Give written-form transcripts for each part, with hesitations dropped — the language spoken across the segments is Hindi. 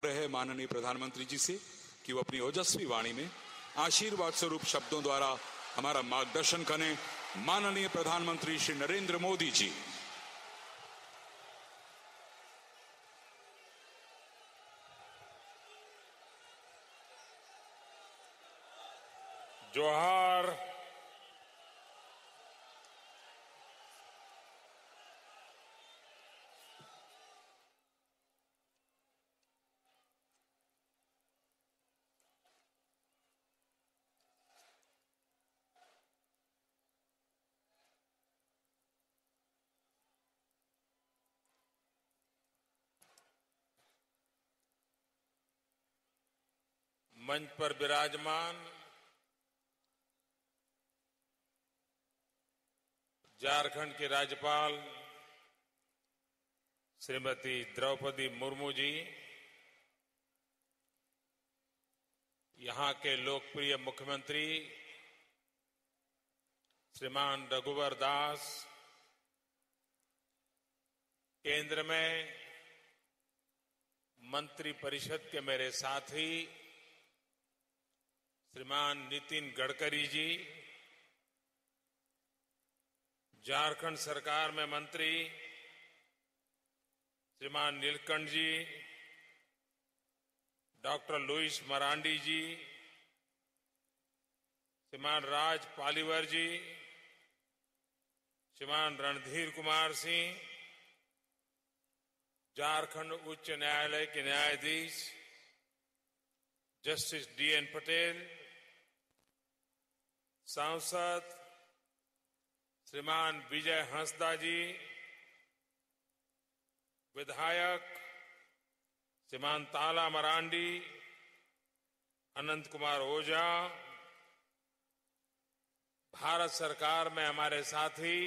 रहे माननीय प्रधानमंत्री जी से कि वो अपनी ओजस्वी वाणी में आशीर्वाद स्वरूप शब्दों द्वारा हमारा मार्गदर्शन करें। माननीय प्रधानमंत्री श्री नरेंद्र मोदी जी। जोहार। मंच पर विराजमान झारखंड के राज्यपाल श्रीमती द्रौपदी मुर्मू जी, यहां के लोकप्रिय मुख्यमंत्री श्रीमान रघुवर दास, केंद्र में मंत्री परिषद के मेरे साथी श्रीमान नितिन गडकरी जी, झारखंड सरकार में मंत्री श्रीमान नीलकंठ जी, डॉक्टर लुईस मरांडी जी, श्रीमान राज पालीवर जी, श्रीमान रणधीर कुमार सिंह, झारखंड उच्च न्यायालय के न्यायाधीश जस्टिस डी.एन. पटेल, सांसद श्रीमान विजय हंसदा जी, विधायक श्रीमान ताला मरांडी, अनंत कुमार ओझा, भारत सरकार में हमारे साथी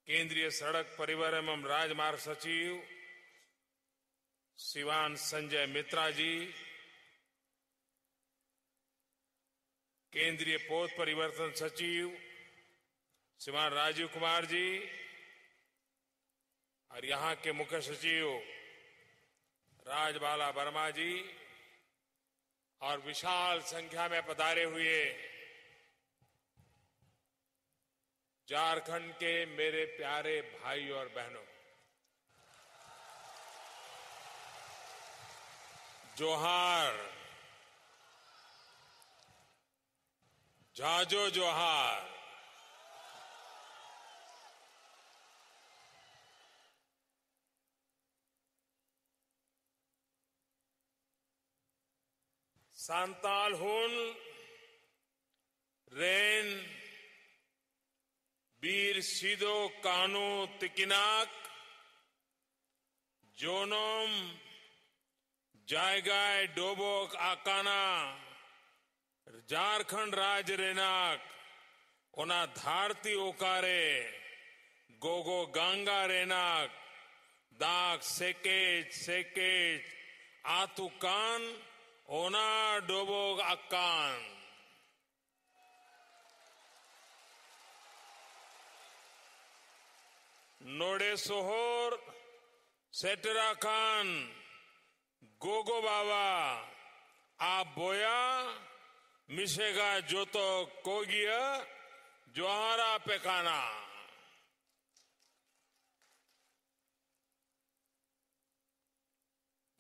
केंद्रीय सड़क परिवहन एवं राजमार्ग सचिव श्रीमान संजय मित्रा जी, केंद्रीय पोत परिवर्तन सचिव श्रीमान राजीव कुमार जी और यहां के मुख्य सचिव राजबाला वर्मा जी और विशाल संख्या में पधारे हुए झारखंड के मेरे प्यारे भाई और बहनों, जोहार, जाजो जोहार। सांताल हुन रेन बीर सिदो कानू तिकिनाक जोनोम जायगाय डोबोक आकाना झारखंड राज्य रेनाक ओना धारती ओकारे गोगो गंगा रेनाक दाग सेकेज सेकेज आतुकान ओना डोबोग अक्कान। नोडे सोहोर सेटरा खान गोगो बाबा आ बोया मिशेगा जोतो कोगिया जोहारा पेकाना।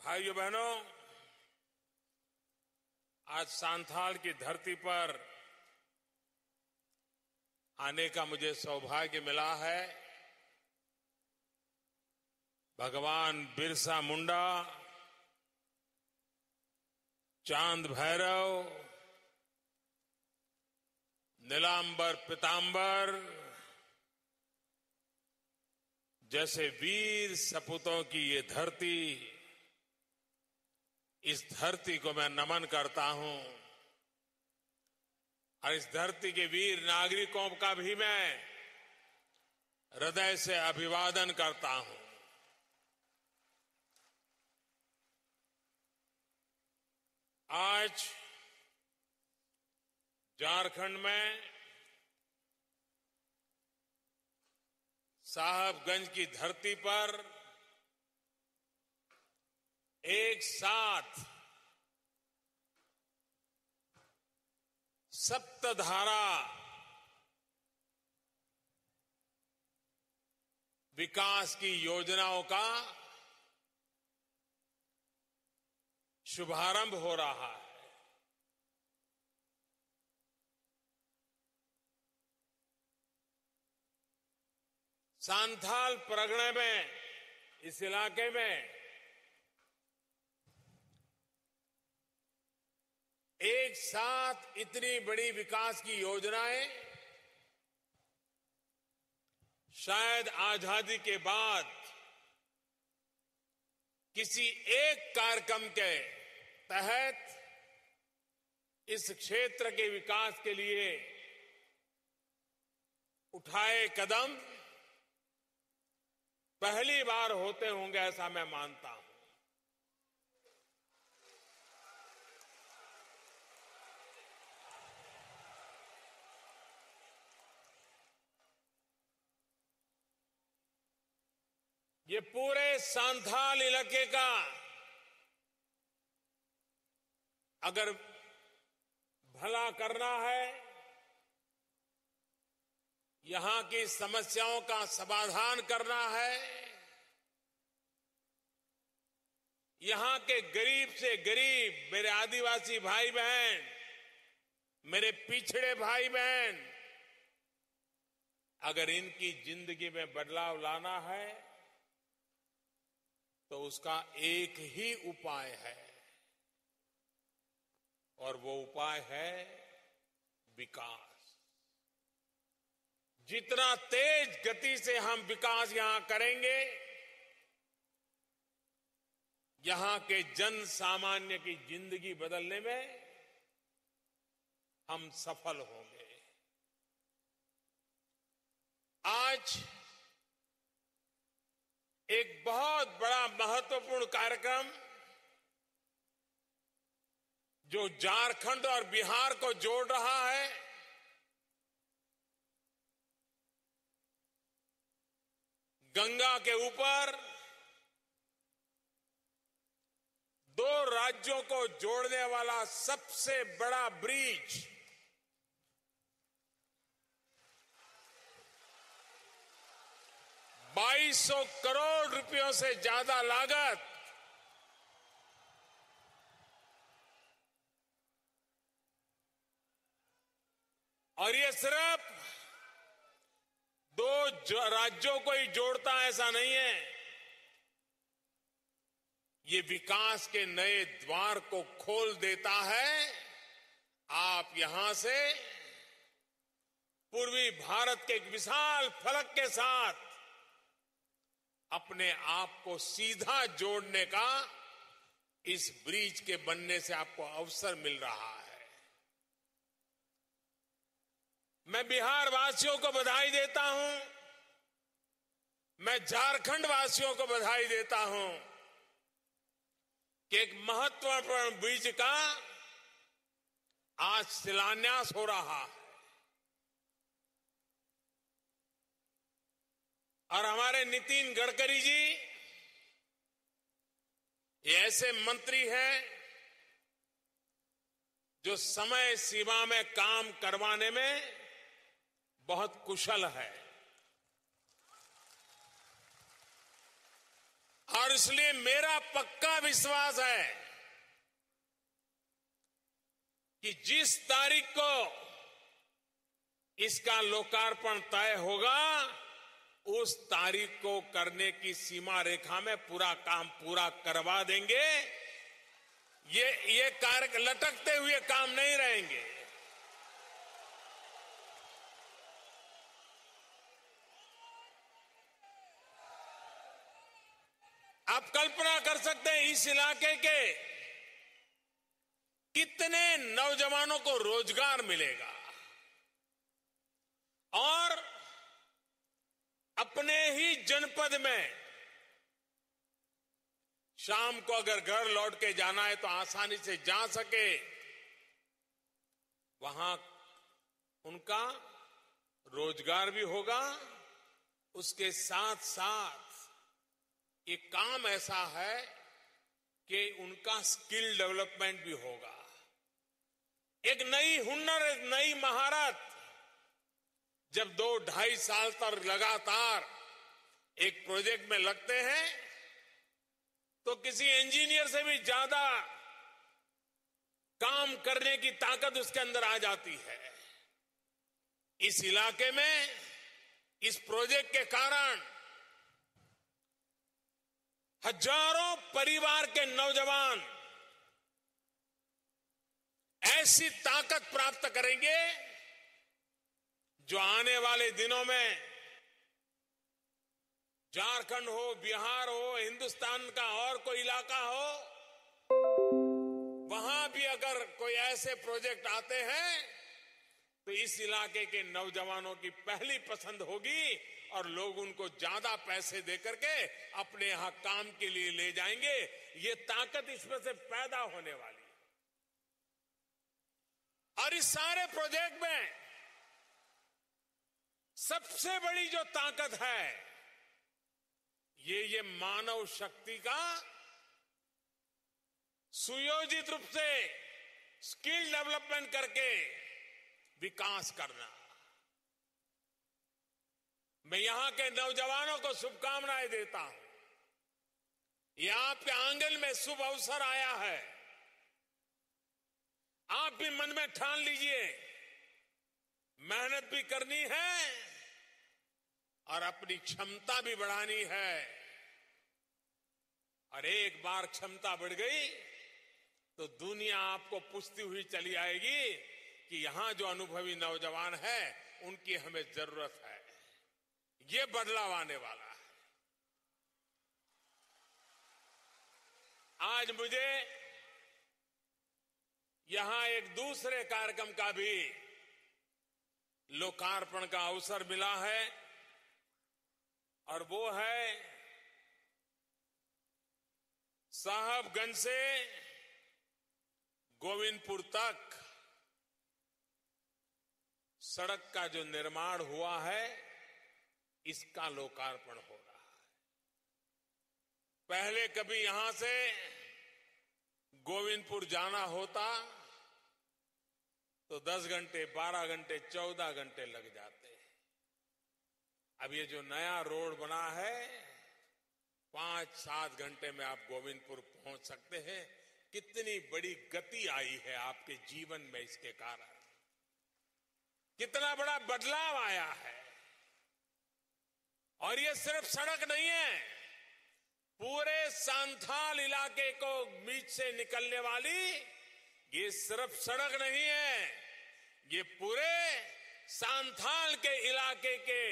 भाइयों बहनों, आज सांथाल की धरती पर आने का मुझे सौभाग्य मिला है। भगवान बिरसा मुंडा, चांद भैरव, नीलांबर पीतांबर जैसे वीर सपूतों की ये धरती, इस धरती को मैं नमन करता हूं और इस धरती के वीर नागरिकों का भी मैं हृदय से अभिवादन करता हूं। आज झारखंड में साहबगंज की धरती पर एक साथ सप्तधारा विकास की योजनाओं का शुभारंभ हो रहा है। सांथाल परगणे में, इस इलाके में एक साथ इतनी बड़ी विकास की योजनाएं शायद आजादी के बाद किसी एक कार्यक्रम के तहत इस क्षेत्र के विकास के लिए उठाए कदम पहली बार होते होंगे, ऐसा मैं मानता हूं। ये पूरे सांथाल इलाके का अगर भला करना है, यहां की समस्याओं का समाधान करना है, यहां के गरीब से गरीब मेरे आदिवासी भाई बहन, मेरे पिछड़े भाई बहन, अगर इनकी जिंदगी में बदलाव लाना है तो उसका एक ही उपाय है, और वो उपाय है विकास। जितना तेज गति से हम विकास यहां करेंगे, यहां के जन सामान्य की जिंदगी बदलने में हम सफल होंगे। आज एक बहुत बड़ा महत्वपूर्ण कार्यक्रम जो झारखंड और बिहार को जोड़ रहा है, गंगा के ऊपर दो राज्यों को जोड़ने वाला सबसे बड़ा ब्रिज, 2200 करोड़ रुपयों से ज्यादा लागत, और ये सिर्फ दो राज्यों को ही जोड़ता है ऐसा नहीं है, ये विकास के नए द्वार को खोल देता है। आप यहां से पूर्वी भारत के एक विशाल फलक के साथ अपने आप को सीधा जोड़ने का इस ब्रिज के बनने से आपको अवसर मिल रहा है। मैं बिहार वासियों को बधाई देता हूं, मैं झारखंड वासियों को बधाई देता हूं कि एक महत्वपूर्ण ब्रिज का आज शिलान्यास हो रहा है। और हमारे नितिन गडकरी जी ये ऐसे मंत्री हैं जो समय सीमा में काम करवाने में बहुत कुशल है, और इसलिए मेरा पक्का विश्वास है कि जिस तारीख को इसका लोकार्पण तय होगा, उस तारीख को करने की सीमा रेखा में पूरा काम पूरा करवा देंगे। ये कार्य लटकते हुए काम नहीं रहेंगे। आप कल्पना कर सकते हैं इस इलाके के कितने नौजवानों को रोजगार मिलेगा, और अपने ही जनपद में शाम को अगर घर लौट के जाना है तो आसानी से जा सके, वहां उनका रोजगार भी होगा। उसके साथ साथ ये काम ऐसा है कि उनका स्किल डेवलपमेंट भी होगा। एक नई हुनर, एक नई महारत जब 2-2.5 साल तक लगातार एक प्रोजेक्ट में लगते हैं तो किसी इंजीनियर से भी ज्यादा काम करने की ताकत उसके अंदर आ जाती है। इस इलाके में इस प्रोजेक्ट के कारण हजारों परिवार के नौजवान ऐसी ताकत प्राप्त करेंगे जो आने वाले दिनों में झारखंड हो, बिहार हो, हिंदुस्तान का और कोई इलाका हो, वहां भी अगर कोई ऐसे प्रोजेक्ट आते हैं तो इस इलाके के नौजवानों की पहली पसंद होगी और लोग उनको ज्यादा पैसे देकर के अपने यहां काम के लिए ले जाएंगे। ये ताकत इसमें से पैदा होने वाली है। और इस सारे प्रोजेक्ट में सबसे बड़ी जो ताकत है ये मानव शक्ति का सुयोजित रूप से स्किल डेवलपमेंट करके विकास करना। मैं यहां के नौजवानों को शुभकामनाएं देता हूं। ये आपके आंगन में शुभ अवसर आया है। आप भी मन में ठान लीजिए, मेहनत भी करनी है और अपनी क्षमता भी बढ़ानी है। और एक बार क्षमता बढ़ गई तो दुनिया आपको पूछती हुई चली आएगी कि यहां जो अनुभवी नौजवान है उनकी हमें जरूरत है। ये बदलाव आने वाला है। आज मुझे यहां एक दूसरे कार्यक्रम का भी लोकार्पण का अवसर मिला है और वो है साहबगंज से गोविंदपुर तक सड़क का जो निर्माण हुआ है इसका लोकार्पण हो रहा है। पहले कभी यहां से गोविंदपुर जाना होता तो 10 घंटे, 12 घंटे, 14 घंटे लग जाते। अब ये जो नया रोड बना है 5-7 घंटे में आप गोविंदपुर पहुंच सकते हैं। कितनी बड़ी गति आई है आपके जीवन में इसके कारण, कितना बड़ा बदलाव आया है। और ये सिर्फ सड़क नहीं है, पूरे सांथाल इलाके को बीच से निकलने वाली ये सिर्फ सड़क नहीं है, ये पूरे सांथाल के इलाके के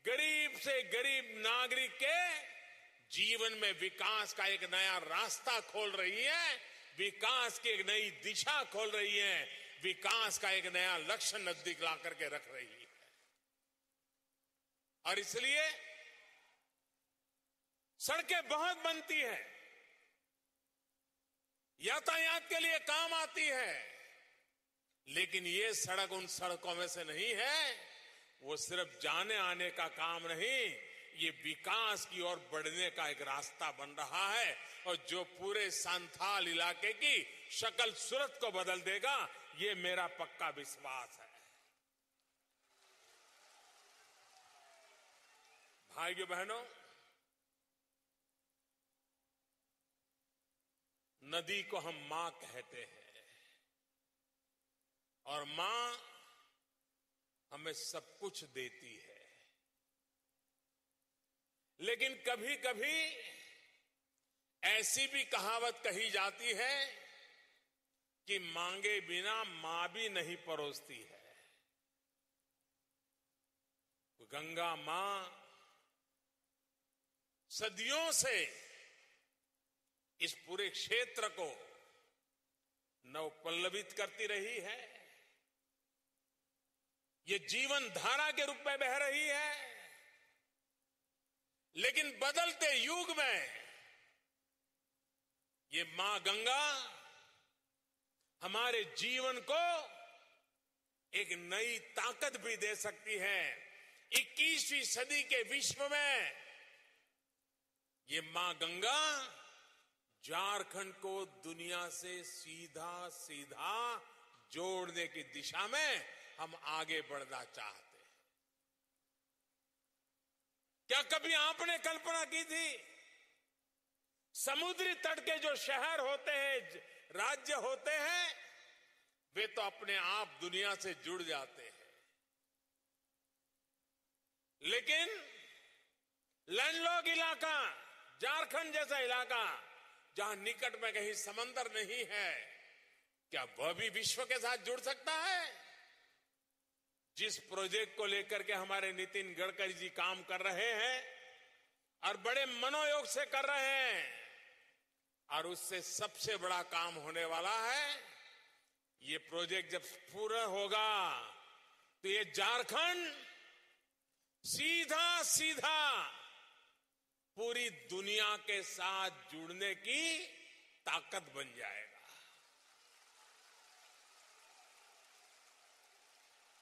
गरीब से गरीब नागरिक के जीवन में विकास का एक नया रास्ता खोल रही है, विकास की एक नई दिशा खोल रही है, विकास का एक नया लक्ष्य नजदीक ला करके रख रही है। और इसलिए सड़कें बहुत बनती हैं, यातायात के लिए काम आती है, लेकिन ये सड़क उन सड़कों में से नहीं है। वो सिर्फ जाने आने का काम नहीं, ये विकास की ओर बढ़ने का एक रास्ता बन रहा है और जो पूरे सांथाल इलाके की शक्ल सूरत को बदल देगा, ये मेरा पक्का विश्वास है। भाइयों बहनों, नदी को हम मां कहते हैं और मां हमें सब कुछ देती है, लेकिन कभी कभी ऐसी भी कहावत कही जाती है कि मांगे बिना मां भी नहीं परोसती है। गंगा मां सदियों से इस पूरे क्षेत्र को नवपल्लवित करती रही है, ये जीवन धारा के रूप में बह रही है। लेकिन बदलते युग में ये मां गंगा हमारे जीवन को एक नई ताकत भी दे सकती है। 21वीं सदी के विश्व में ये मां गंगा झारखंड को दुनिया से सीधा सीधा जोड़ने की दिशा में हम आगे बढ़ना चाहते हैं। क्या कभी आपने कल्पना की थी समुद्री तट के जो शहर होते हैं, राज्य होते हैं, वे तो अपने आप दुनिया से जुड़ जाते हैं, लेकिन लैंडलॉक इलाका झारखंड जैसा इलाका जहां निकट में कहीं समंदर नहीं है, क्या वह भी विश्व के साथ जुड़ सकता है? जिस प्रोजेक्ट को लेकर के हमारे नितिन गडकरी जी काम कर रहे हैं और बड़े मनोयोग से कर रहे हैं, और उससे सबसे बड़ा काम होने वाला है, ये प्रोजेक्ट जब पूरा होगा तो ये झारखंड सीधा सीधा पूरी दुनिया के साथ जुड़ने की ताकत बन जाएगा।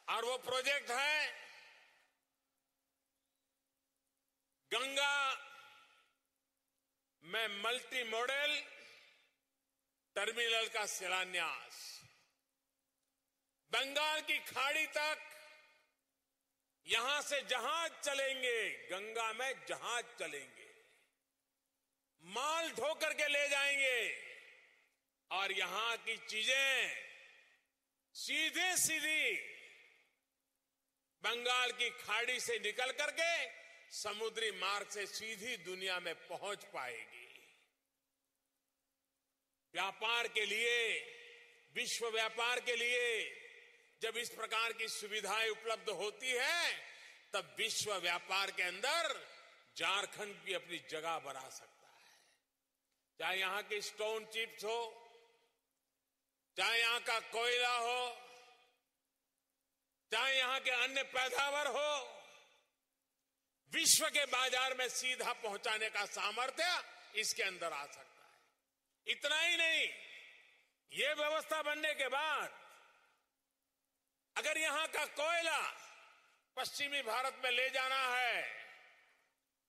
और वो प्रोजेक्ट है गंगा में मल्टी मॉडल टर्मिनल का शिलान्यास। बंगाल की खाड़ी तक यहां से जहाज चलेंगे, गंगा में जहाज चलेंगे, माल ढोकर के ले जाएंगे, और यहां की चीजें सीधे सीधी बंगाल की खाड़ी से निकल करके समुद्री मार्ग से सीधी दुनिया में पहुंच पाएगी। व्यापार के लिए, विश्व व्यापार के लिए जब इस प्रकार की सुविधाएं उपलब्ध होती है, तब विश्व व्यापार के अंदर झारखंड भी अपनी जगह बना सकता है। चाहे यहां के स्टोन चिप्स हो, चाहे यहां का कोयला हो, चाहे यहां के अन्य पैदावार हो, विश्व के बाजार में सीधा पहुंचाने का सामर्थ्य इसके अंदर आ सकता है। इतना ही नहीं, ये व्यवस्था बनने के बाद अगर यहां का कोयला पश्चिमी भारत में ले जाना है,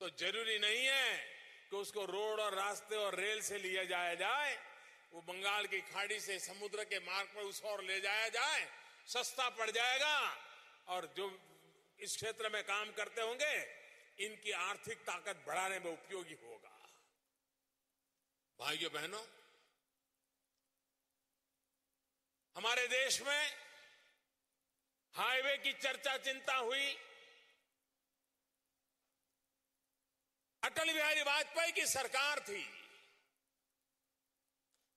तो जरूरी नहीं है कि उसको रोड और रास्ते और रेल से लिया जाया जाए। वो बंगाल की खाड़ी से समुद्र के मार्ग पर उस ओर ले जाया जाए, सस्ता पड़ जाएगा, और जो इस क्षेत्र में काम करते होंगे इनकी आर्थिक ताकत बढ़ाने में उपयोगी होगा। भाइयों बहनों, हमारे देश में हाईवे की चर्चा चिंता हुई। अटल बिहारी वाजपेयी की सरकार थी,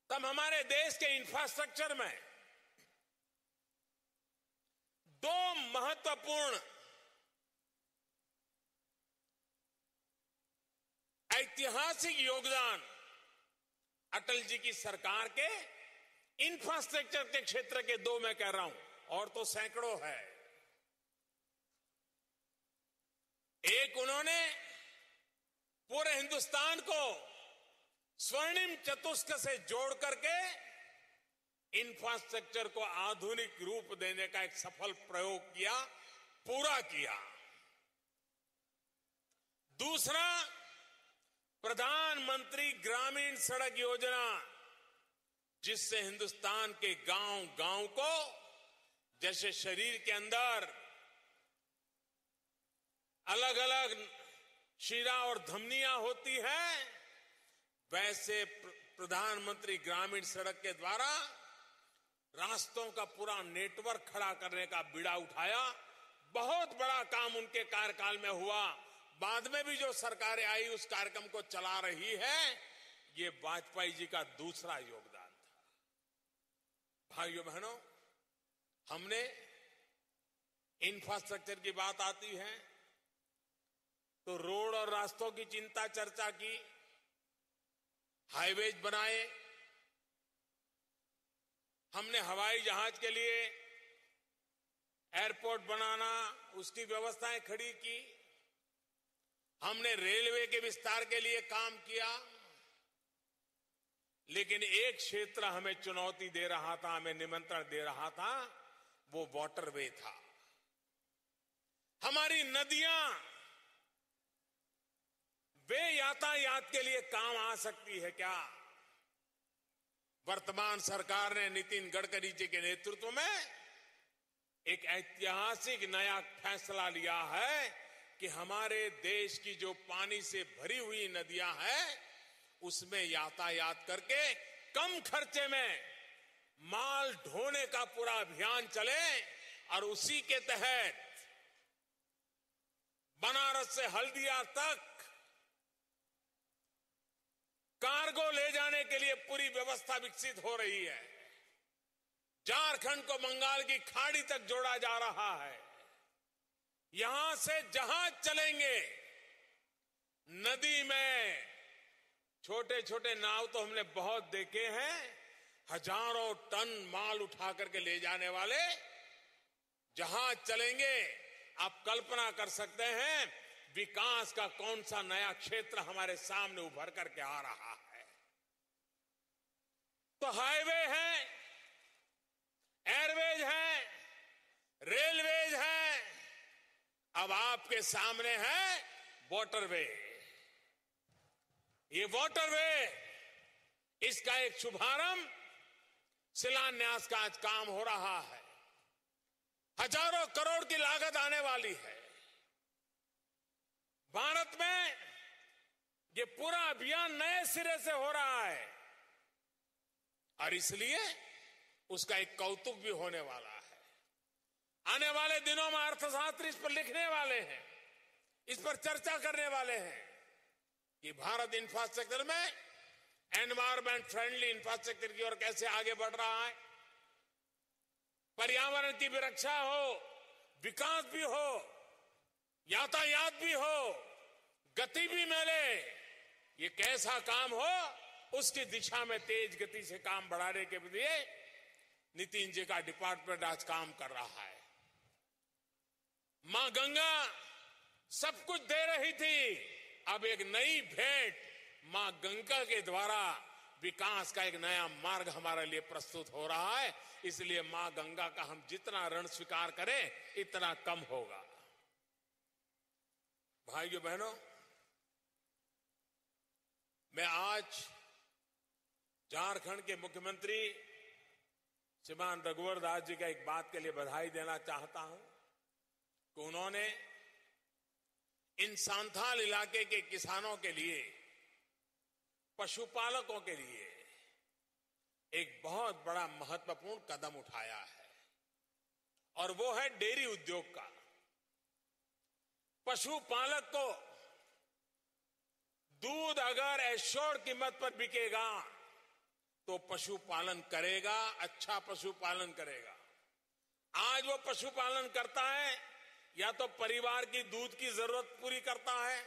तब हमारे देश के इंफ्रास्ट्रक्चर में दो महत्वपूर्ण ऐतिहासिक योगदान अटल जी की सरकार के इंफ्रास्ट्रक्चर के क्षेत्र के दो मैं कह रहा हूं, और तो सैकड़ों है। एक, उन्होंने पूरे हिंदुस्तान को स्वर्णिम चतुष्क से जोड़ करके इंफ्रास्ट्रक्चर को आधुनिक रूप देने का एक सफल प्रयोग किया, पूरा किया। दूसरा, प्रधानमंत्री ग्रामीण सड़क योजना, जिससे हिंदुस्तान के गांव गांव को, जैसे शरीर के अंदर अलग अलग शिरा और धमनियां होती हैं, वैसे प्रधानमंत्री ग्रामीण सड़क के द्वारा रास्तों का पूरा नेटवर्क खड़ा करने का बीड़ा उठाया। बहुत बड़ा काम उनके कार्यकाल में हुआ। बाद में भी जो सरकारें आई उस कार्यक्रम को चला रही है, ये वाजपेयी जी का दूसरा योगदान था। भाइयों बहनों, हमने इंफ्रास्ट्रक्चर की बात आती है तो रोड और रास्तों की चिंता चर्चा की, हाईवेज बनाए, हमने हवाई जहाज के लिए एयरपोर्ट बनाना, उसकी व्यवस्थाएं खड़ी की, हमने रेलवे के विस्तार के लिए काम किया। लेकिन एक क्षेत्र हमें चुनौती दे रहा था, हमें निमंत्रण दे रहा था, वो वाटरवे था। हमारी नदियां वे यातायात के लिए काम आ सकती है क्या? वर्तमान सरकार ने नितिन गडकरी जी के नेतृत्व में एक ऐतिहासिक नया फैसला लिया है कि हमारे देश की जो पानी से भरी हुई नदियां हैं उसमें यातायात करके कम खर्चे में माल ढोने का पूरा अभियान चले और उसी के तहत बनारस से हल्दिया तक कार्गो ले जाने के लिए पूरी व्यवस्था विकसित हो रही है। झारखंड को बंगाल की खाड़ी तक जोड़ा जा रहा है। यहां से जहाज चलेंगे, नदी में छोटे छोटे नाव तो हमने बहुत देखे हैं, हजारों टन माल उठा करके ले जाने वाले जहाज चलेंगे। आप कल्पना कर सकते हैं विकास का कौन सा नया क्षेत्र हमारे सामने उभर करके आ रहा है। तो हाईवे है, एयरवेज है, रेलवेज है, अब आपके सामने है वाटरवे। ये वाटरवे, इसका एक शुभारंभ, शिलान्यास का आज काम हो रहा है। हजारों करोड़ की लागत आने वाली है। भारत में ये पूरा अभियान नए सिरे से हो रहा है और इसलिए उसका एक कौतुक भी होने वाला है। आने वाले दिनों में अर्थशास्त्री इस पर लिखने वाले हैं, इस पर चर्चा करने वाले हैं कि भारत इंफ्रास्ट्रक्चर में एनवायरमेंट फ्रेंडली इंफ्रास्ट्रक्चर की ओर कैसे आगे बढ़ रहा है। पर्यावरण की भी रक्षा हो, विकास भी हो, यातायात भी हो, गति भी मिले। ये कैसा काम हो, उसकी दिशा में तेज गति से काम बढ़ाने के लिए नितिन जी का डिपार्टमेंट आज काम कर रहा है। मां गंगा सब कुछ दे रही थी, अब एक नई भेंट मां गंगा के द्वारा विकास का एक नया मार्ग हमारे लिए प्रस्तुत हो रहा है। इसलिए मां गंगा का हम जितना ऋण स्वीकार करें इतना कम होगा। भाइयों बहनों, मैं आज झारखंड के मुख्यमंत्री श्रीमान रघुवर दास जी का एक बात के लिए बधाई देना चाहता हूं कि उन्होंने इन सांथाल इलाके के किसानों के लिए, पशुपालकों के लिए एक बहुत बड़ा महत्वपूर्ण कदम उठाया है और वो है डेयरी उद्योग का। पशुपालक को दूध अगर एश्योर्ड कीमत पर बिकेगा तो पशुपालन करेगा, अच्छा पशुपालन करेगा। आज वो पशुपालन करता है, या तो परिवार की दूध की जरूरत पूरी करता है,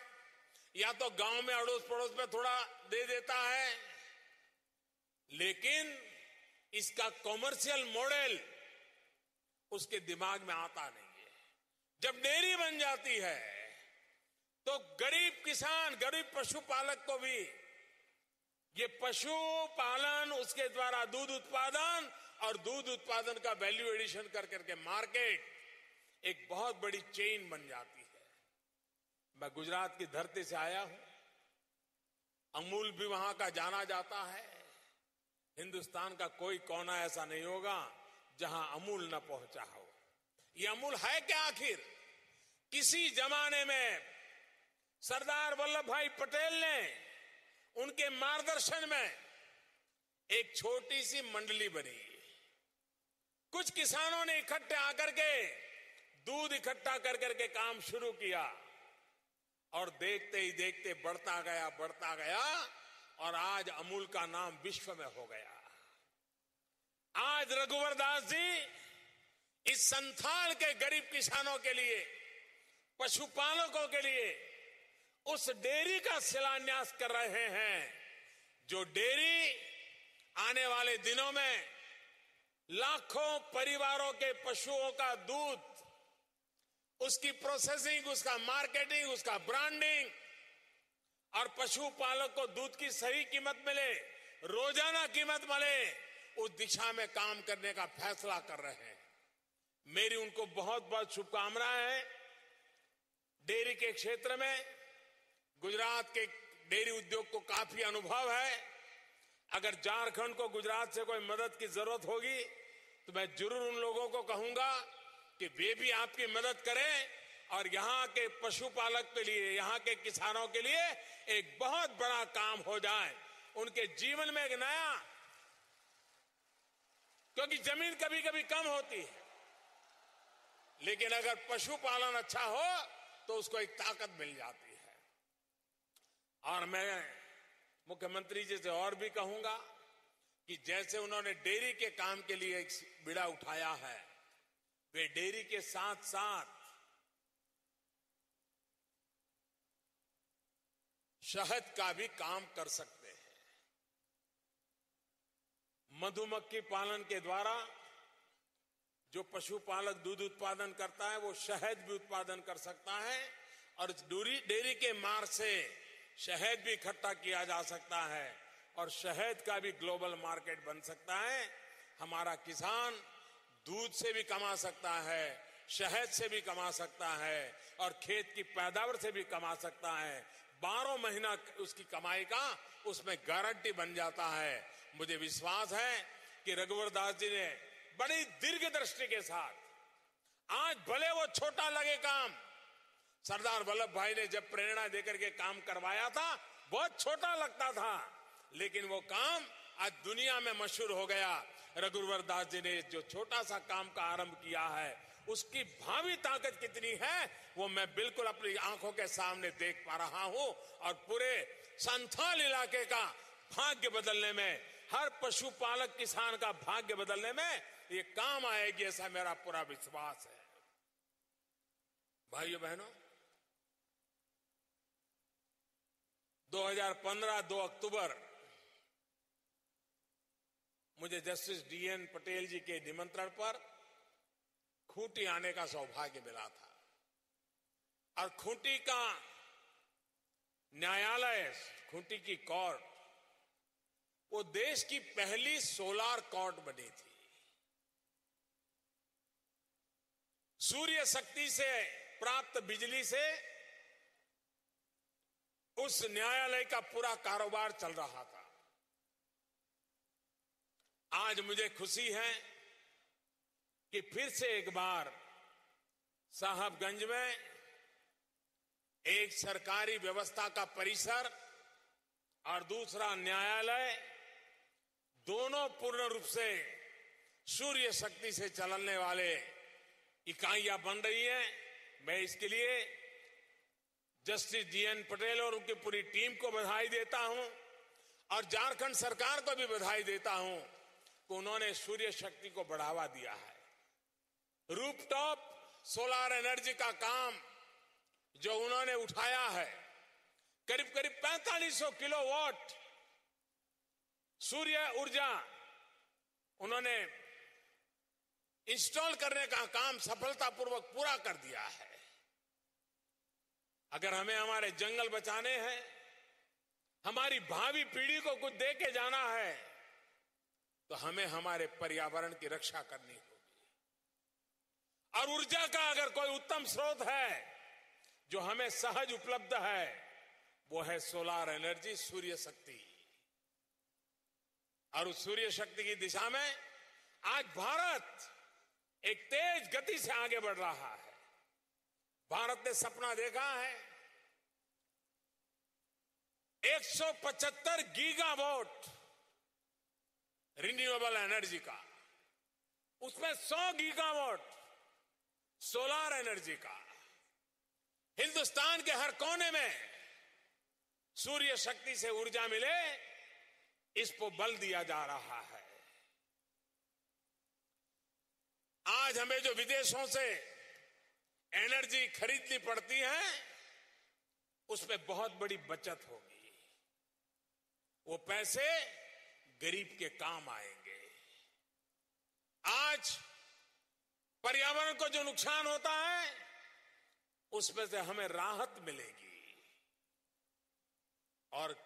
या तो गांव में अड़ोस पड़ोस में थोड़ा दे देता है, लेकिन इसका कॉमर्शियल मॉडल उसके दिमाग में आता नहीं है। जब डेयरी बन जाती है तो गरीब किसान, गरीब पशुपालक को भी ये पशुपालन, उसके द्वारा दूध उत्पादन और दूध उत्पादन का वैल्यू एडिशन कर करके मार्केट, एक बहुत बड़ी चेन बन जाती है। मैं गुजरात की धरती से आया हूं, अमूल भी वहां का जाना जाता है। हिंदुस्तान का कोई कोना ऐसा नहीं होगा जहां अमूल न पहुंचा हो। ये अमूल है क्या आखिर? किसी जमाने में सरदार वल्लभ भाई पटेल ने, उनके मार्गदर्शन में एक छोटी सी मंडली बनी। कुछ किसानों ने इकट्ठे आकर के दूध इकट्ठा कर करके काम शुरू किया और देखते ही देखते बढ़ता गया और आज अमूल का नाम विश्व में हो गया। आज रघुवर दास जी इस संथाल के गरीब किसानों के लिए, पशुपालकों के लिए उस डेयरी का शिलान्यास कर रहे हैं, जो डेयरी आने वाले दिनों में लाखों परिवारों के पशुओं का दूध, उसकी प्रोसेसिंग, उसका मार्केटिंग, उसका ब्रांडिंग और पशुपालक को दूध की सही कीमत मिले, रोजाना कीमत मिले, उस दिशा में काम करने का फैसला कर रहे हैं। मेरी उनको बहुत बहुत शुभकामनाएं हैं। डेयरी के क्षेत्र में गुजरात के डेयरी उद्योग को काफी अनुभव है। अगर झारखंड को गुजरात से कोई मदद की जरूरत होगी तो मैं जरूर उन लोगों को कहूंगा कि वे भी आपकी मदद करें और यहां के पशुपालक के लिए, यहां के किसानों के लिए एक बहुत बड़ा काम हो जाए, उनके जीवन में एक नया, क्योंकि जमीन कभी कभी कम होती है, लेकिन अगर पशुपालन अच्छा हो तो उसको एक ताकत मिल जाती है। और मैं मुख्यमंत्री जी से और भी कहूंगा कि जैसे उन्होंने डेयरी के काम के लिए एक बीड़ा उठाया है, वे डेयरी के साथ साथ शहद का भी काम कर सकते हैं। मधुमक्खी पालन के द्वारा जो पशुपालक दूध उत्पादन करता है वो शहद भी उत्पादन कर सकता है और डेयरी के मार्ग से शहद भी इकट्ठा किया जा सकता है और शहद का भी ग्लोबल मार्केट बन सकता है। हमारा किसान दूध से भी कमा सकता है, शहद से भी कमा सकता है और खेत की पैदावार से भी कमा सकता है। 12 महीना उसकी कमाई का उसमें गारंटी बन जाता है। मुझे विश्वास है कि रघुवर दास जी ने बड़ी दीर्घ दृष्टि के साथ, आज भले वो छोटा लगे काम, सरदार वल्लभ भाई ने जब प्रेरणा देकर के काम करवाया था बहुत छोटा लगता था, लेकिन वो काम आज दुनिया में मशहूर हो गया। रघुवर दास जी ने जो छोटा सा काम का आरंभ किया है उसकी भावी ताकत कितनी है वो मैं बिल्कुल अपनी आंखों के सामने देख पा रहा हूं और पूरे संथाल इलाके का भाग्य बदलने में, हर पशुपालक किसान का भाग्य बदलने में ये काम आएगी, ऐसा मेरा पूरा विश्वास है। भाइयों बहनों, 2015 2 अक्टूबर मुझे जस्टिस DN पटेल जी के निमंत्रण पर खूंटी आने का सौभाग्य मिला था और खूंटी का न्यायालय, खूंटी की कोर्ट, वो देश की पहली सोलार कोर्ट बनी थी। सूर्य शक्ति से प्राप्त बिजली से उस न्यायालय का पूरा कारोबार चल रहा था। आज मुझे खुशी है कि फिर से एक बार साहबगंज में एक सरकारी व्यवस्था का परिसर और दूसरा न्यायालय, दोनों पूर्ण रूप से सूर्य शक्ति से चलने वाले इकाइयां बन रही हैं। मैं इसके लिए जस्टिस DN पटेल और उनकी पूरी टीम को बधाई देता हूं और झारखंड सरकार को भी बधाई देता हूं कि उन्होंने सूर्य शक्ति को बढ़ावा दिया है। रूफटॉप सोलर एनर्जी का काम जो उन्होंने उठाया है, करीब करीब 4500 किलोवाट सूर्य ऊर्जा उन्होंने इंस्टॉल करने का काम सफलतापूर्वक पूरा कर दिया है। अगर हमें हमारे जंगल बचाने हैं, हमारी भावी पीढ़ी को कुछ दे के जाना है, तो हमें हमारे पर्यावरण की रक्षा करनी होगी। और ऊर्जा का अगर कोई उत्तम स्रोत है जो हमें सहज उपलब्ध है, वो है सोलर एनर्जी, सूर्य शक्ति। और उस सूर्य शक्ति की दिशा में आज भारत एक तेज गति से आगे बढ़ रहा है। भारत ने सपना देखा है 175 गीगावाट रिन्यूएबल एनर्जी का, उसमें 100 गीगावाट सोलर एनर्जी का। हिंदुस्तान के हर कोने में सूर्य शक्ति से ऊर्जा मिले, इस पर बल दिया जा रहा है। आज हमें जो विदेशों से एनर्जी खरीदनी पड़ती है, उसमें बहुत बड़ी बचत होगी। वो पैसे गरीब के काम आएंगे। आज पर्यावरण को जो नुकसान होता है, उसमें से हमें राहत मिलेगी। और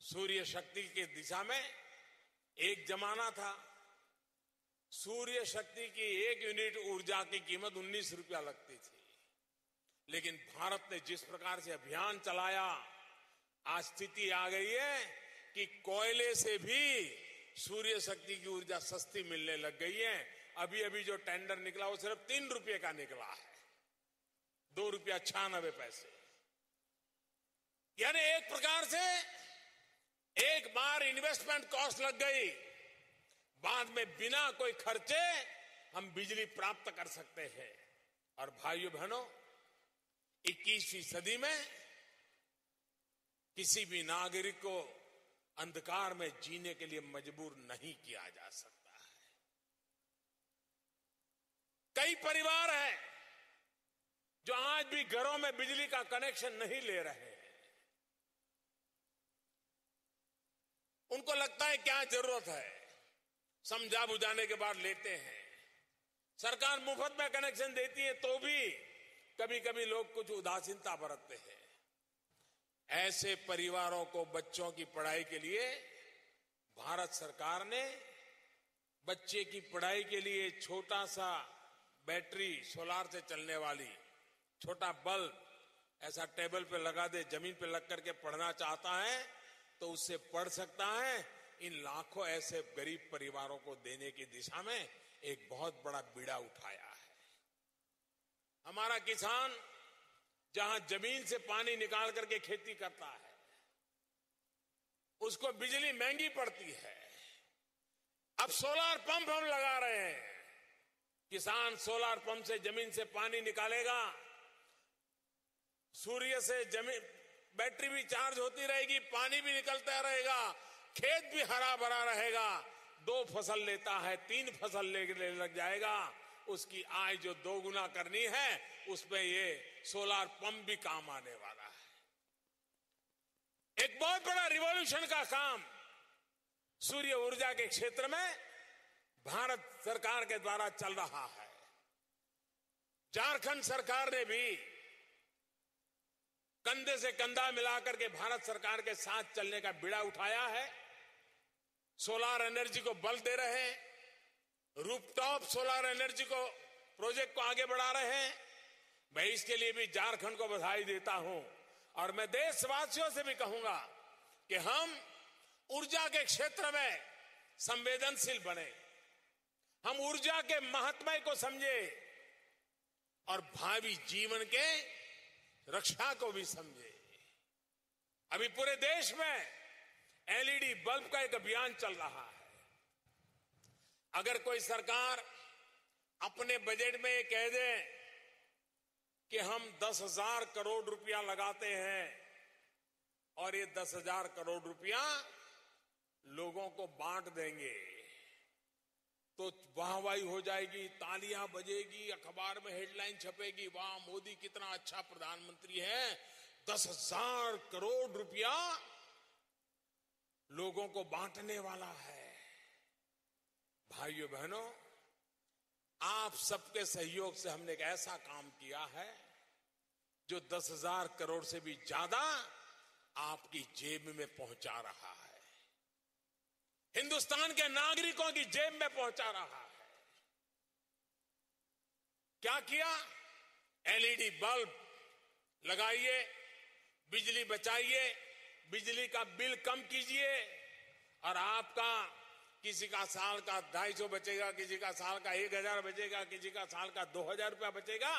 सूर्य शक्ति की दिशा में एक जमाना था, सूर्य शक्ति की 1 यूनिट ऊर्जा की कीमत 19 रुपया लगती थी। लेकिन भारत ने जिस प्रकार से अभियान चलाया, आज स्थिति आ गई है कि कोयले से भी सूर्य शक्ति की ऊर्जा सस्ती मिलने लग गई है। अभी अभी जो टेंडर निकला वो सिर्फ 3 रुपये का निकला है, 2 रुपया 96 पैसे। यानी एक प्रकार से एक बार इन्वेस्टमेंट कॉस्ट लग गई, बाद में बिना कोई खर्चे हम बिजली प्राप्त कर सकते हैं। और भाइयों बहनों, 21वीं सदी में किसी भी नागरिक को अंधकार में जीने के लिए मजबूर नहीं किया जा सकता है। कई परिवार हैं जो आज भी घरों में बिजली का कनेक्शन नहीं ले रहे हैं। उनको लगता है क्या जरूरत है, समझा बुझाने के बाद लेते हैं। सरकार मुफ्त में कनेक्शन देती है तो भी कभी कभी लोग कुछ उदासीनता बरतते हैं। ऐसे परिवारों को बच्चों की पढ़ाई के लिए भारत सरकार ने बच्चे की पढ़ाई के लिए छोटा सा बैटरी, सोलार से चलने वाली छोटा बल्ब ऐसा टेबल पे लगा दे, जमीन पे लग करके पढ़ना चाहता है तो उससे पढ़ सकता है। इन लाखों ऐसे गरीब परिवारों को देने की दिशा में एक बहुत बड़ा बीड़ा उठाया है। हमारा किसान जहां जमीन से पानी निकाल करके खेती करता है, उसको बिजली महंगी पड़ती है। अब सोलार पंप हम लगा रहे हैं। किसान सोलार पंप से जमीन से पानी निकालेगा, सूर्य से जमीन बैटरी भी चार्ज होती रहेगी, पानी भी निकलता रहेगा, खेत भी हरा भरा रहेगा। 2 फसल लेता है, 3 फसल लेने लग जाएगा। उसकी आय जो 2 गुना करनी है, उसमें ये सोलार पंप भी काम आने वाला है। एक बहुत बड़ा रिवॉल्यूशन का काम सूर्य ऊर्जा के क्षेत्र में भारत सरकार के द्वारा चल रहा है। झारखंड सरकार ने भी कंधे से कंधा मिलाकर के भारत सरकार के साथ चलने का बीड़ा उठाया है। सोलार एनर्जी को बल दे रहे हैं, रूफटॉप सोलार एनर्जी को प्रोजेक्ट को आगे बढ़ा रहे हैं। मैं इसके लिए भी झारखंड को बधाई देता हूं। और मैं देशवासियों से भी कहूंगा कि हम ऊर्जा के क्षेत्र में संवेदनशील बने, हम ऊर्जा के महत्व को समझे और भावी जीवन के रक्षा को भी समझे। अभी पूरे देश में एलईडी बल्ब का एक अभियान चल रहा है। अगर कोई सरकार अपने बजट में कह दे कि हम 10,000 करोड़ रुपया लगाते हैं और ये 10,000 करोड़ रुपया लोगों को बांट देंगे, तो वाहवाही हो जाएगी, तालियां बजेगी, अखबार में हेडलाइन छपेगी, वाह मोदी कितना अच्छा प्रधानमंत्री है, 10,000 करोड़ रुपया लोगों को बांटने वाला है। भाइयों बहनों, आप सबके सहयोग से हमने एक ऐसा काम किया है जो 10,000 करोड़ से भी ज्यादा आपकी जेब में पहुंचा रहा है, हिंदुस्तान के नागरिकों की जेब में पहुंचा रहा है। क्या किया? एलईडी बल्ब लगाइए, बिजली बचाइए, बिजली का बिल कम कीजिए और आपका किसी का साल का 250 बचेगा, किसी का साल का 1,000 बचेगा, किसी का साल का 2,000 रुपया बचेगा।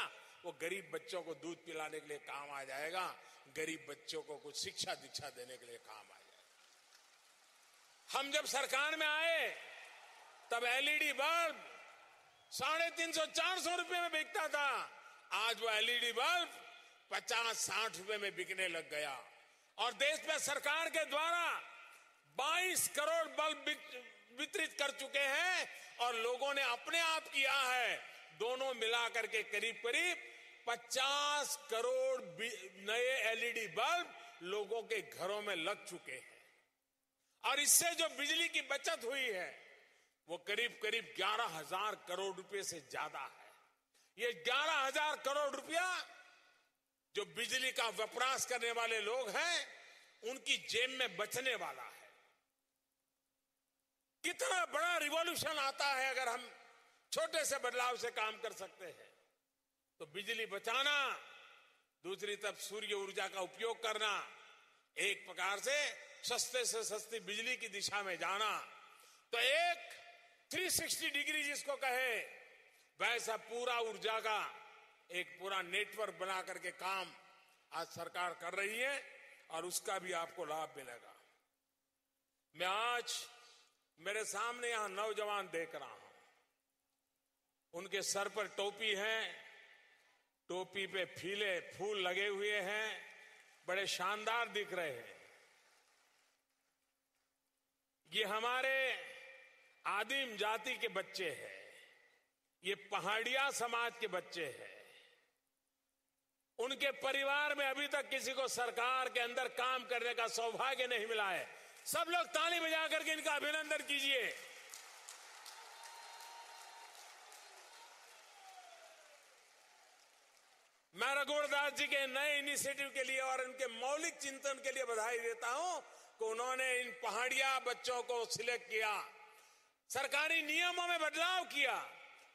वो गरीब बच्चों को दूध पिलाने के लिए काम आ जाएगा, गरीब बच्चों को कुछ शिक्षा दीक्षा देने के लिए काम आ जाएगा। हम जब सरकार में आए तब एलईडी बल्ब 350-400 रुपए में बिकता था। आज वो एलईडी बल्ब 50-60 रुपए में बिकने लग गया। और देश में सरकार के द्वारा 22 करोड़ बल्ब वितरित कर चुके हैं और लोगों ने अपने आप किया है। दोनों मिलाकर के करीब करीब 50 करोड़ नए एलईडी बल्ब लोगों के घरों में लग चुके हैं। और इससे जो बिजली की बचत हुई है वो करीब करीब 11,000 करोड़ रुपए से ज्यादा है। ये 11,000 करोड़ रुपया जो बिजली का वपराश करने वाले लोग हैं उनकी जेब में बचने वाला है। कितना बड़ा रिवॉल्यूशन आता है अगर हम छोटे से बदलाव से काम कर सकते हैं। तो बिजली बचाना, दूसरी तरफ सूर्य ऊर्जा का उपयोग करना, एक प्रकार से सस्ते से सस्ती बिजली की दिशा में जाना, तो एक 360 डिग्री जिसको कहे वैसा पूरा ऊर्जा का एक पूरा नेटवर्क बना करके काम आज सरकार कर रही है और उसका भी आपको लाभ मिलेगा। मैं आज मेरे सामने यहां नौजवान देख रहा हूं, उनके सर पर टोपी है, टोपी पे फीले फूल लगे हुए हैं, बड़े शानदार दिख रहे हैं। ये हमारे आदिम जाति के बच्चे हैं, ये पहाड़िया समाज के बच्चे हैं। उनके परिवार में अभी तक किसी को सरकार के अंदर काम करने का सौभाग्य नहीं मिला है। सब लोग ताली बजा करके इनका अभिनंदन कीजिए। मैं रघुवर दास जी के नए इनिशिएटिव के लिए और उनके मौलिक चिंतन के लिए बधाई देता हूं कि उन्होंने इन पहाड़िया बच्चों को सिलेक्ट किया, सरकारी नियमों में बदलाव किया।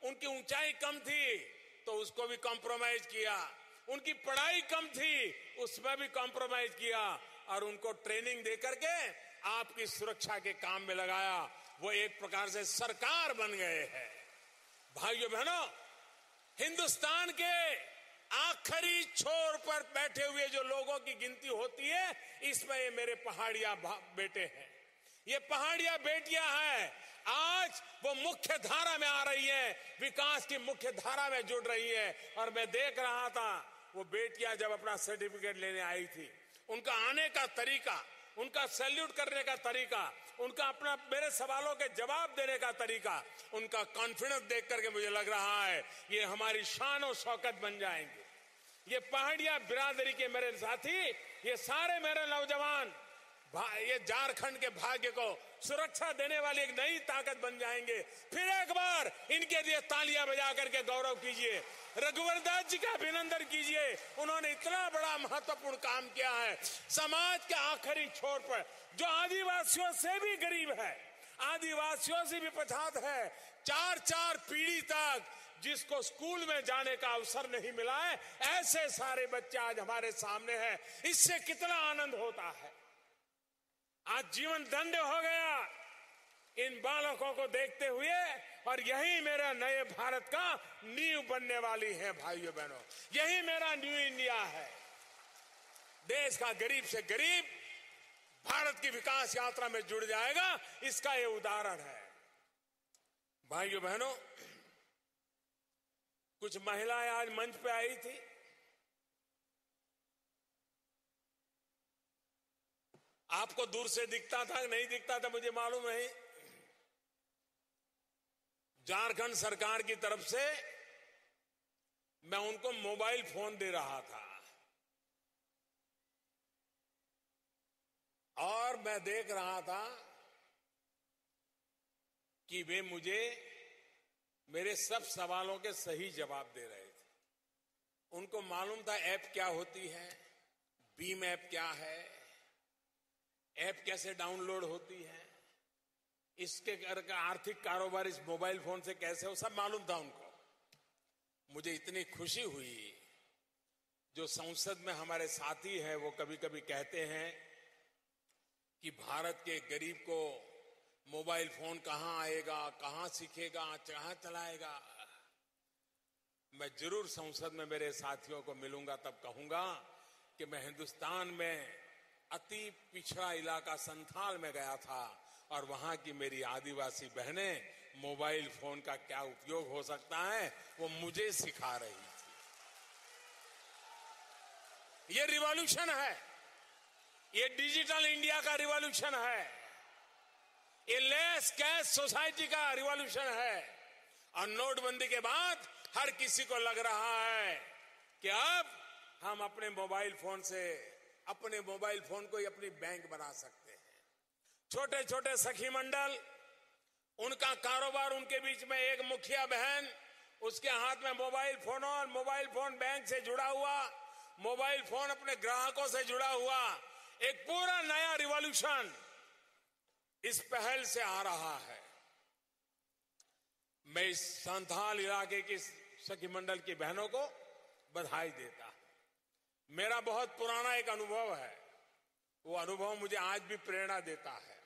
उनकी ऊंचाई कम थी तो उसको भी कॉम्प्रोमाइज किया, उनकी पढ़ाई कम थी उसमें भी कॉम्प्रोमाइज किया और उनको ट्रेनिंग देकर के आपकी सुरक्षा के काम में लगाया। वो एक प्रकार से सरकार बन गए हैं। भाइयों बहनों, हिंदुस्तान के आखिरी छोर पर बैठे हुए जो लोगों की गिनती होती है, इसमें ये मेरे पहाड़िया बेटे हैं, ये पहाड़िया बेटियां हैं। आज वो मुख्य धारा में आ रही है, विकास की मुख्य धारा में जुड़ रही है। और मैं देख रहा था वो बेटियां जब अपना सर्टिफिकेट लेने आई थी, उनका आने का तरीका, उनका सैल्यूट करने का तरीका, उनका अपना मेरे सवालों के जवाब देने का तरीका, उनका कॉन्फिडेंस देख करके मुझे लग रहा है ये हमारी शान और शौकत बन जाएंगे। ये पहाड़िया बिरादरी के मेरे साथी, ये सारे मेरे नौजवान ये झारखंड के भाग्य को सुरक्षा देने वाली एक नई ताकत बन जाएंगे। फिर एक बार इनके लिए तालियां बजा करके गौरव कीजिए, रघुवर दास जी का अभिनंदन कीजिए। उन्होंने इतना बड़ा महत्वपूर्ण काम किया है। समाज के आखिरी छोर पर जो आदिवासियों से भी गरीब है, आदिवासियों से भी पछात है, 4-4 पीढ़ी तक जिसको स्कूल में जाने का अवसर नहीं मिला है, ऐसे सारे बच्चे आज हमारे सामने हैं। इससे कितना आनंद होता है। आज जीवन धन्य हो गया इन बालकों को देखते हुए, और यही मेरा नए भारत का नींव बनने वाली है। भाइयों बहनों, यही मेरा न्यू इंडिया है। देश का गरीब से गरीब भारत की विकास यात्रा में जुड़ जाएगा, इसका ये उदाहरण है। भाइयों बहनों, कुछ महिलाएं आज मंच पे आई थी। आपको दूर से दिखता था नहीं दिखता था मुझे मालूम नहीं। झारखंड सरकार की तरफ से मैं उनको मोबाइल फोन दे रहा था और मैं देख रहा था कि वे मुझे मेरे सब सवालों के सही जवाब दे रहे थे। उनको मालूम था ऐप क्या होती है, भीम ऐप क्या है, ऐप कैसे डाउनलोड होती है, इसके आर्थिक कारोबार इस मोबाइल फोन से कैसे हो, सब मालूम था उनको। मुझे इतनी खुशी हुई। जो संसद में हमारे साथी हैं वो कभी कभी कहते हैं कि भारत के गरीब को मोबाइल फोन कहां आएगा, कहां सीखेगा, कहां चलाएगा। मैं जरूर संसद में मेरे साथियों को मिलूंगा, तब कहूंगा कि मैं हिंदुस्तान में अति पिछड़ा इलाका संथाल में गया था और वहां की मेरी आदिवासी बहनें मोबाइल फोन का क्या उपयोग हो सकता है वो मुझे सिखा रही थी। ये रिवॉल्यूशन है, ये डिजिटल इंडिया का रिवॉल्यूशन है, ये लेस कैश सोसाइटी का रिवॉल्यूशन है। और नोटबंदी के बाद हर किसी को लग रहा है कि अब हम अपने मोबाइल फोन से, अपने मोबाइल फोन को ही अपनी बैंक बना सकते हैं। छोटे छोटे सखी मंडल, उनका कारोबार, उनके बीच में एक मुखिया बहन, उसके हाथ में मोबाइल फोन और मोबाइल फोन बैंक से जुड़ा हुआ, मोबाइल फोन अपने ग्राहकों से जुड़ा हुआ, एक पूरा नया रिवॉल्यूशन इस पहल से आ रहा है। मैं इस संथाल इलाके की सखी मंडल की बहनों को बधाई देता हूं। मेरा बहुत पुराना एक अनुभव है। वो अनुभव मुझे आज भी प्रेरणा देता है।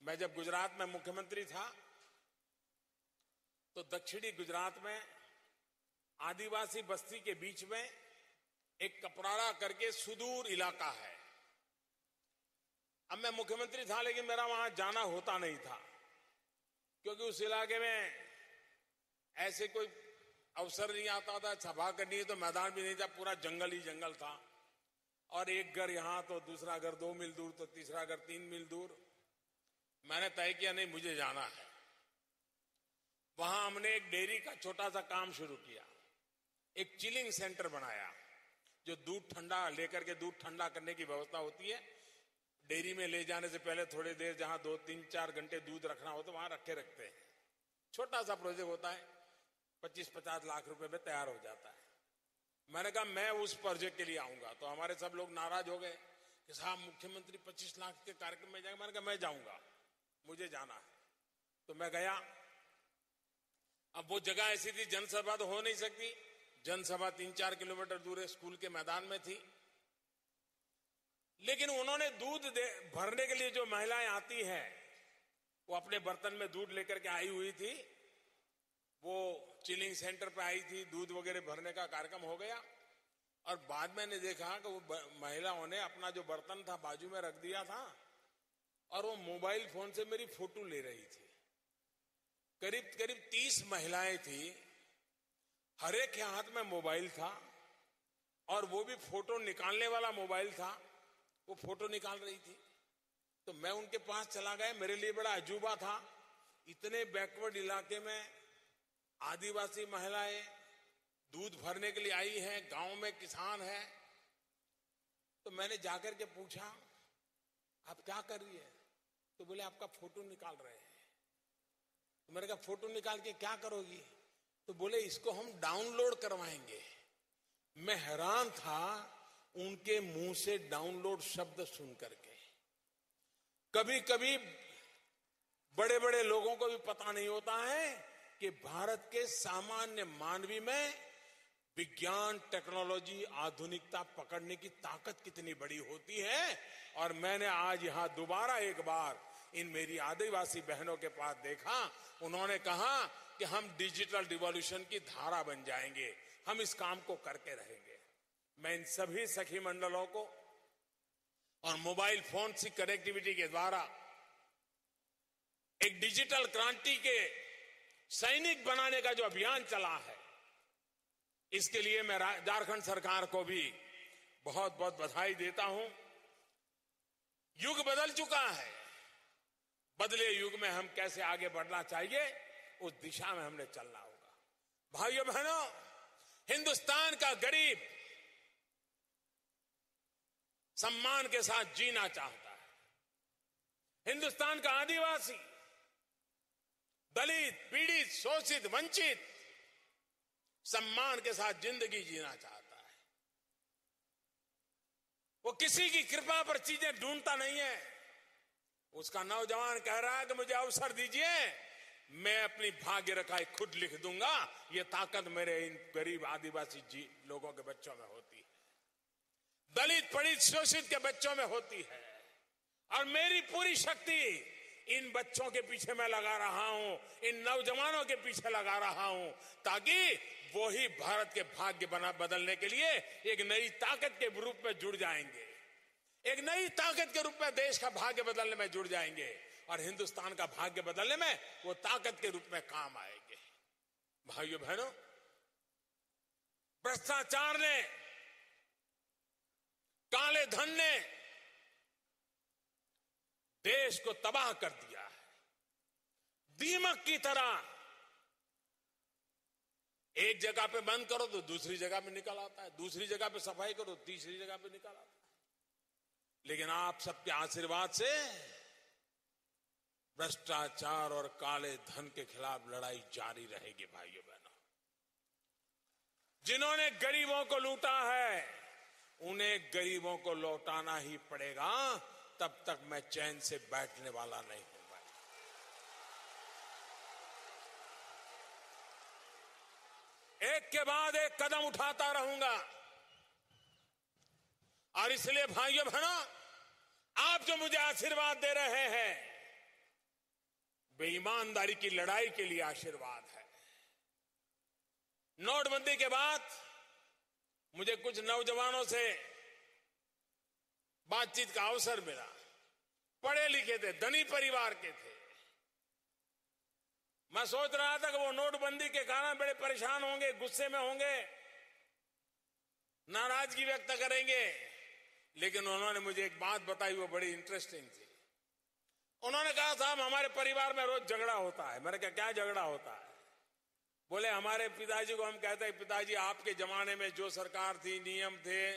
मैं जब गुजरात में मुख्यमंत्री था तो दक्षिणी गुजरात में आदिवासी बस्ती के बीच में एक कपराड़ा करके सुदूर इलाका है। अब मैं मुख्यमंत्री था लेकिन मेरा वहां जाना होता नहीं था, क्योंकि उस इलाके में ऐसे कोई अवसर नहीं आता था। सभा करनी है तो मैदान भी नहीं था, पूरा जंगल ही जंगल था, और एक घर यहां तो दूसरा घर 2 मील दूर तो तीसरा घर 3 मील दूर। मैंने तय किया नहीं, मुझे जाना है। वहां हमने एक डेयरी का छोटा सा काम शुरू किया, एक चिलिंग सेंटर बनाया, जो दूध ठंडा लेकर के दूध ठंडा करने की व्यवस्था होती है। डेयरी में ले जाने से पहले थोड़ी देर जहां 2, 3, 4 घंटे दूध रखना हो तो वहां रखते हैं। छोटा सा प्रोजेक्ट होता है, 25-50 लाख रुपए में तैयार हो जाता है। मैंने कहा मैं उस प्रोजेक्ट के लिए आऊंगा, तो हमारे सब लोग नाराज हो गए कि साहब मुख्यमंत्री 25 लाख के कार्यक्रम में जाएंगे। मैंने कहा मैं जाऊंगा, मुझे जाना है। तो मैं गया। अब वो जगह ऐसी थी, जनसभा तो हो नहीं सकती। जनसभा 3-4 किलोमीटर दूर है, स्कूल के मैदान में थी। लेकिन उन्होंने दूध भरने के लिए जो महिलाएं आती हैं, वो अपने बर्तन में दूध लेकर के आई हुई थी। वो चिलिंग सेंटर पे आई थी, दूध वगैरह भरने का कार्यक्रम हो गया। और बाद में ने देखा कि वो महिलाओं ने अपना जो बर्तन था बाजू में रख दिया था, और वो मोबाइल फोन से मेरी फोटो ले रही थी। करीब करीब 30 महिलाएं थी, हर एक के हाथ में मोबाइल था, और वो भी फोटो निकालने वाला मोबाइल था। वो फोटो निकाल रही थी। तो मैं उनके पास चला गया। मेरे लिए बड़ा अजूबा था, इतने बैकवर्ड इलाके में आदिवासी महिलाएं दूध भरने के लिए आई हैं, गांव में किसान है। तो मैंने जाकर के पूछा आप क्या कर रही है? तो बोले आपका फोटो निकाल रहे हैं। तो मैंने कहा फोटो निकाल के क्या करोगी? तो बोले इसको हम डाउनलोड करवाएंगे। मैं हैरान था उनके मुंह से डाउनलोड शब्द सुन करके। कभी कभी बड़े बड़े लोगों को भी पता नहीं होता है कि भारत के सामान्य मानवी में विज्ञान, टेक्नोलॉजी, आधुनिकता पकड़ने की ताकत कितनी बड़ी होती है। और मैंने आज यहां दोबारा एक बार इन मेरी आदिवासी बहनों के पास देखा। उन्होंने कहा कि हम डिजिटल रिवॉल्यूशन की धारा बन जाएंगे, हम इस काम को करके रहेंगे। मैं इन सभी सखी मंडलों को और मोबाइल फोन से कनेक्टिविटी के द्वारा एक डिजिटल क्रांति के सैनिक बनाने का जो अभियान चला है, इसके लिए मैं झारखंड सरकार को भी बहुत बहुत बधाई देता हूं। युग बदल चुका है, बदले युग में हम कैसे आगे बढ़ना चाहिए, उस दिशा में हमने चलना होगा। भाइयों बहनों, हिंदुस्तान का गरीब सम्मान के साथ जीना चाहता है। हिंदुस्तान का आदिवासी, दलित, पीड़ित, शोषित, वंचित सम्मान के साथ जिंदगी जीना चाहता है। वो किसी की कृपा पर चीजें ढूंढता नहीं है। उसका नौजवान कह रहा है कि मुझे अवसर दीजिए, मैं अपनी भाग्य रेखाएं खुद लिख दूंगा। ये ताकत मेरे इन गरीब आदिवासी लोगों के बच्चों में होती है, दलित, पीड़ित, शोषित के बच्चों में होती है। और मेरी पूरी शक्ति इन बच्चों के पीछे मैं लगा रहा हूं, इन नौजवानों के पीछे लगा रहा हूं, ताकि वो ही भारत के भाग्य बदलने के लिए एक नई ताकत के रूप में जुड़ जाएंगे, एक नई ताकत के रूप में देश का भाग्य बदलने में जुड़ जाएंगे, और हिंदुस्तान का भाग्य बदलने में वो ताकत के रूप में काम आएंगे। भाइयों बहनों, भ्रष्टाचार ने, काले धन ने देश को तबाह कर दिया है। दीमक की तरह एक जगह पे बंद करो तो दूसरी जगह पे निकल आता है, दूसरी जगह पे सफाई करो तो तीसरी जगह पे निकल आता है। लेकिन आप सबके आशीर्वाद से भ्रष्टाचार और काले धन के खिलाफ लड़ाई जारी रहेगी। भाइयों बहनों, जिन्होंने गरीबों को लूटा है उन्हें गरीबों को लौटाना ही पड़ेगा, तब तक मैं चैन से बैठने वाला नहीं हूं। एक के बाद एक कदम उठाता रहूंगा। और इसलिए भाइयों बहनों, आप जो मुझे आशीर्वाद दे रहे हैं, बेईमानदारी की लड़ाई के लिए आशीर्वाद है। नोटबंदी के बाद मुझे कुछ नौजवानों से बातचीत का अवसर मिला। पढ़े लिखे थे, धनी परिवार के थे। मैं सोच रहा था कि वो नोटबंदी के कारण बड़े परेशान होंगे, गुस्से में होंगे, नाराजगी व्यक्त करेंगे, लेकिन उन्होंने मुझे एक बात बताई, वो बड़ी इंटरेस्टिंग थी। उन्होंने कहा, साहब हमारे परिवार में रोज झगड़ा होता है। मैंने कहा, क्या झगड़ा होता है? बोले, हमारे पिताजी को हम कहते हैं, पिताजी आपके जमाने में जो सरकार थी, नियम थे,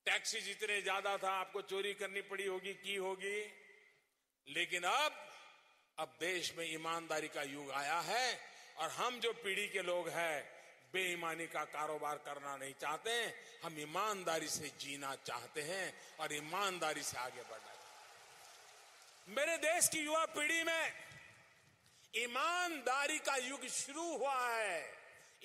टैक्सी जितने ज्यादा था, आपको चोरी करनी पड़ी होगी, की होगी, लेकिन अब देश में ईमानदारी का युग आया है और हम जो पीढ़ी के लोग हैं बेईमानी का कारोबार करना नहीं चाहते हैं। हम ईमानदारी से जीना चाहते हैं और ईमानदारी से आगे बढ़ना चाहते हैं। मेरे देश की युवा पीढ़ी में ईमानदारी का युग शुरू हुआ है।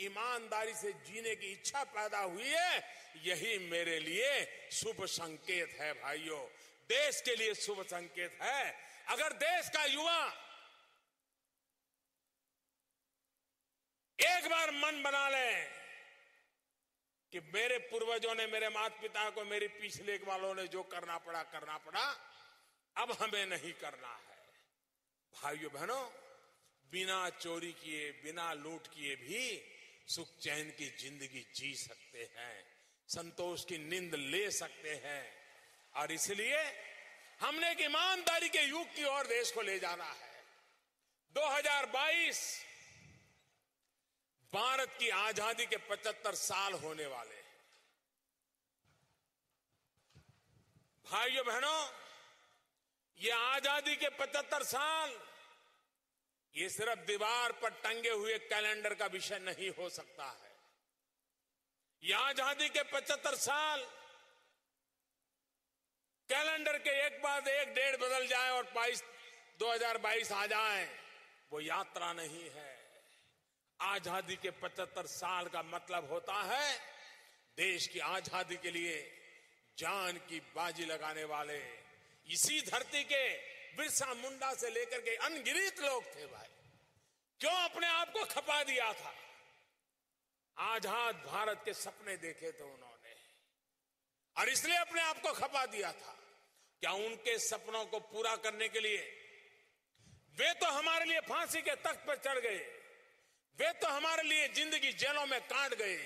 ईमानदारी से जीने की इच्छा पैदा हुई है। यही मेरे लिए शुभ संकेत है भाइयों, देश के लिए शुभ संकेत है। अगर देश का युवा एक बार मन बना ले कि मेरे पूर्वजों ने, मेरे माता पिता को, मेरे पिछले वालों ने जो करना पड़ा, अब हमें नहीं करना है। भाइयों बहनों, बिना चोरी किए, बिना लूट किए भी सुख चैन की जिंदगी जी सकते हैं, संतोष की नींद ले सकते हैं। और इसलिए हमने एक ईमानदारी के युग की ओर देश को ले जाना है। 2022 भारत की आजादी के 75 साल होने वाले हैं। भाइयों बहनों, ये आजादी के 75 साल ये सिर्फ दीवार पर टंगे हुए कैलेंडर का विषय नहीं हो सकता है। ये आजादी के 75 साल कैलेंडर के एक बाद एक डेट बदल जाए और 2022 आ जाए, वो यात्रा नहीं है। आजादी के 75 साल का मतलब होता है देश की आजादी के लिए जान की बाजी लगाने वाले इसी धरती के बिरसा मुंडा से लेकर के अनगिनत लोग थे। भाई, क्यों अपने आप को खपा दिया था? आजाद भारत के सपने देखे थे उन्होंने और इसलिए अपने आप को खपा दिया था। क्या उनके सपनों को पूरा करने के लिए वे तो हमारे लिए फांसी के तख्त पर चढ़ गए, वे तो हमारे लिए जिंदगी जेलों में काट गए,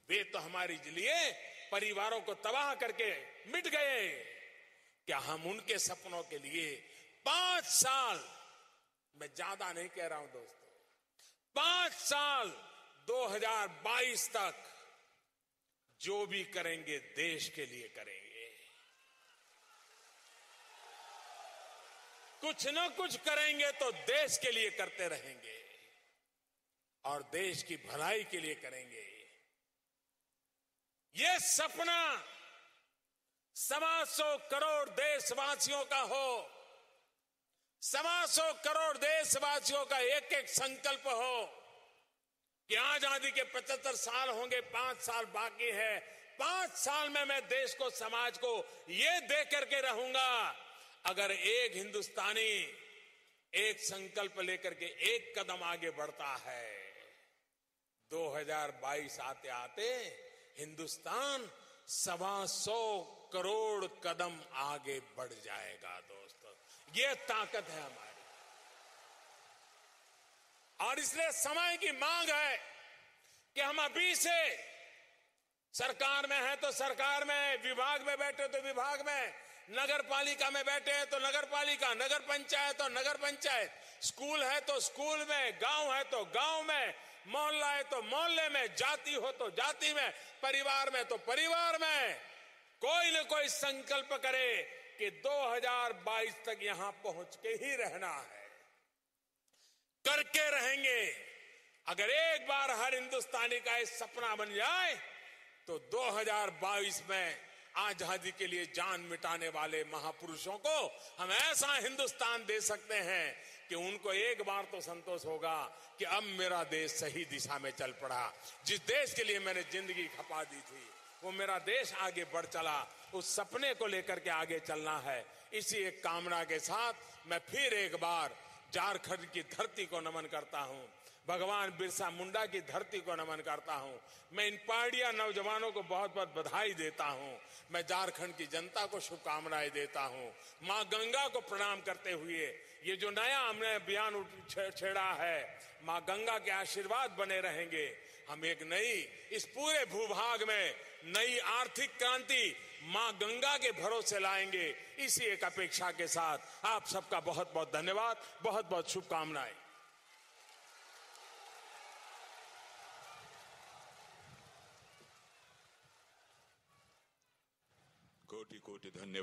वे तो हमारे लिए परिवारों को तबाह करके मिट गए। क्या हम उनके सपनों के लिए 5 साल, मैं ज्यादा नहीं कह रहा हूं दोस्तों, 5 साल 2022 तक जो भी करेंगे देश के लिए करेंगे। कुछ न कुछ करेंगे तो देश के लिए करते रहेंगे और देश की भलाई के लिए करेंगे। ये सपना 125 करोड़ देशवासियों का हो, 125 करोड़ देशवासियों का एक एक संकल्प हो कि आजादी के 75 साल होंगे, 5 साल बाकी है। 5 साल में मैं देश को, समाज को ये दे करके रहूंगा, अगर एक हिंदुस्तानी एक संकल्प लेकर के एक कदम आगे बढ़ता है, 2022 आते आते हिंदुस्तान 125 करोड़ कदम आगे बढ़ जाएगा। दोस्तों, ये ताकत है हमारी और इसलिए समय की मांग है कि हम अभी से सरकार में है तो सरकार में, विभाग में बैठे तो विभाग में, नगर पालिका में बैठे हैं तो नगर पालिका, नगर पंचायत तो नगर पंचायत, स्कूल है तो स्कूल में, गांव है तो गांव में, मोहल्ला है तो मोहल्ले में, जाति हो तो जाति में, परिवार में तो परिवार में, कोई न कोई संकल्प करे कि 2022 तक यहां पहुंच के ही रहना है, करके रहेंगे। अगर एक बार हर हिंदुस्तानी का एक सपना बन जाए तो 2022 में आजादी के लिए जान मिटाने वाले महापुरुषों को हम ऐसा हिंदुस्तान दे सकते हैं कि उनको एक बार तो संतोष होगा कि अब मेरा देश सही दिशा में चल पड़ा। जिस देश के लिए मैंने जिंदगी खपा दी थी वो मेरा देश आगे बढ़ चला, उस सपने को लेकर के आगे चलना है। इसी एक कामना के साथ मैं फिर एक बार झारखंड की धरती को नमन करता हूं, भगवान बिरसा मुंडा की धरती को नमन करता हूं। मैं इन पार्टियां नौजवानों को बहुत बहुत बधाई देता हूं। मैं झारखंड की जनता को शुभकामनाएं देता हूं। मां गंगा को प्रणाम करते हुए ये जो नया हमने अभियान छेड़ा है, मां गंगा के आशीर्वाद बने रहेंगे। हम एक नई, इस पूरे भूभाग में नई आर्थिक क्रांति मां गंगा के भरोसे लाएंगे। इसी एक अपेक्षा के साथ आप सबका बहुत बहुत धन्यवाद, बहुत बहुत शुभकामनाएं। कोटि कोटि धन्यवाद।